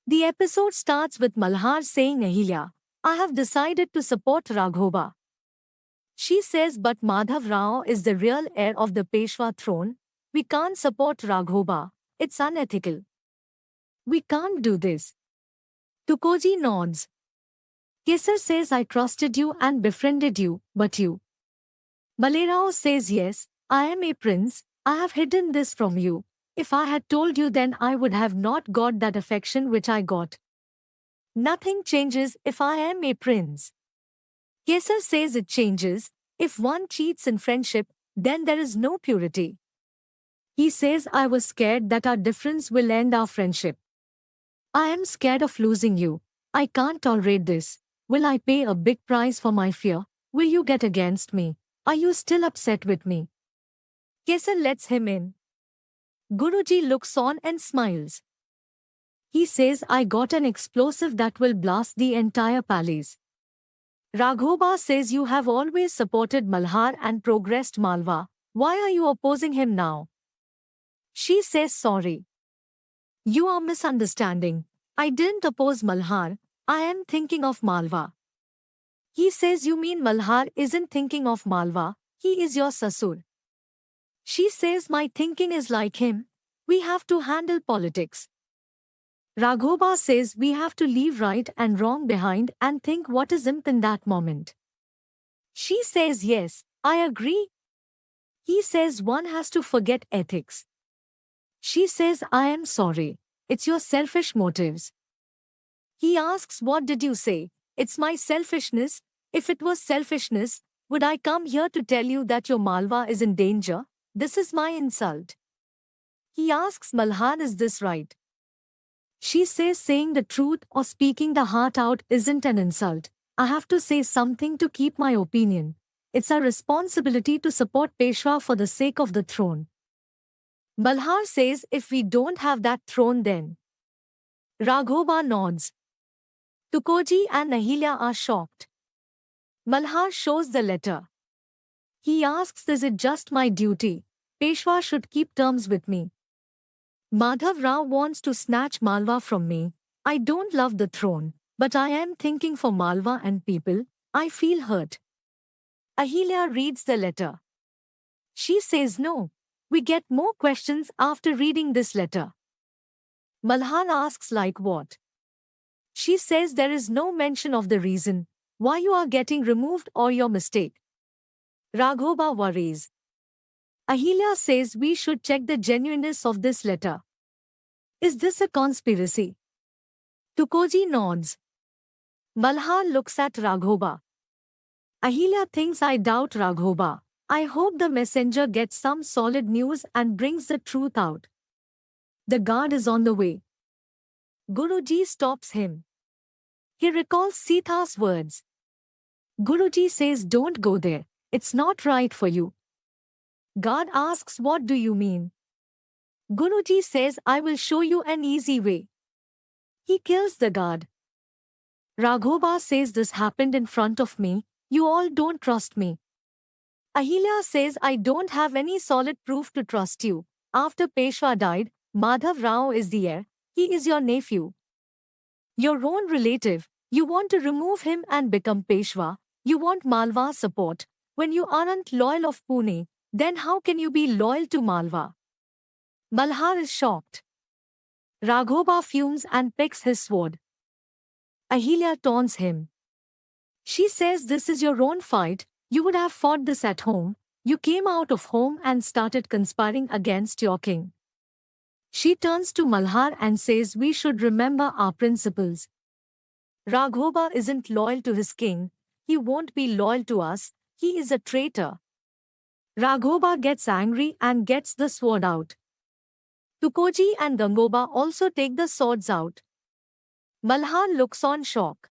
The episode starts with Malhar saying, Ahilya, I have decided to support Raghoba. She says, but Madhav Rao is the real heir of the Peshwa throne. We can't support Raghoba. It's unethical. We can't do this. Tukoji nods. Kesar says, I trusted you and befriended you, but you. Malerao says, yes, I am a prince. I have hidden this from you. If I had told you, then I would have not got that affection which I got. Nothing changes if I am a prince. Kesar says it changes. If one cheats in friendship, then there is no purity. He says, I was scared that our difference will end our friendship. I am scared of losing you. I can't tolerate this. Will I pay a big price for my fear? Will you get against me? Are you still upset with me? Kesar lets him in. Guruji looks on and smiles. He says, I got an explosive that will blast the entire palace. Raghoba says, you have always supported Malhar and progressed Malwa. Why are you opposing him now? She says, sorry. You are misunderstanding. I didn't oppose Malhar. I am thinking of Malwa. He says, you mean Malhar isn't thinking of Malwa. He is your Sasur. She says, my thinking is like him. We have to handle politics. Raghoba says, we have to leave right and wrong behind and think what is imp in that moment. She says, yes, I agree. He says, one has to forget ethics. She says, I am sorry. It's your selfish motives. He asks, what did you say? It's my selfishness. If it was selfishness, would I come here to tell you that your Malwa is in danger? This is my insult. He asks Malhar, is this right? She says, saying the truth or speaking the heart out isn't an insult. I have to say something to keep my opinion. It's our responsibility to support Peshwa for the sake of the throne. Malhar says, if we don't have that throne, then. Raghoba nods. Tukoji and Ahilya are shocked. Malhar shows the letter. He asks, is it just my duty? Peshwa should keep terms with me. Madhav Rao wants to snatch Malwa from me. I don't love the throne, but I am thinking for Malwa and people. I feel hurt. Ahilya reads the letter. She says no. We get more questions after reading this letter. Malhar asks, like what? She says there is no mention of the reason why you are getting removed or your mistake. Raghoba worries. Ahilya says we should check the genuineness of this letter. Is this a conspiracy? Tukoji nods. Malhar looks at Raghoba. Ahilya thinks, I doubt Raghoba. I hope the messenger gets some solid news and brings the truth out. The guard is on the way. Guruji stops him. He recalls Sita's words. Guruji says, don't go there. It's not right for you. Guard asks, what do you mean? Guruji says, I will show you an easy way. He kills the guard. Raghoba says, this happened in front of me. You all don't trust me. Ahilya says, I don't have any solid proof to trust you. After Peshwa died, Madhav Rao is the heir. He is your nephew. Your own relative. You want to remove him and become Peshwa. You want Malwa's support. When you aren't loyal of Pune, then how can you be loyal to Malwa? Malhar is shocked. Raghoba fumes and picks his sword. Ahilya taunts him. She says, this is your own fight. You would have fought this at home. You came out of home and started conspiring against your king. She turns to Malhar and says, we should remember our principles. Raghoba isn't loyal to his king. He won't be loyal to us. He is a traitor. Raghoba gets angry and gets the sword out. Tukoji and Raghoba also take the swords out. Malhar looks on shock.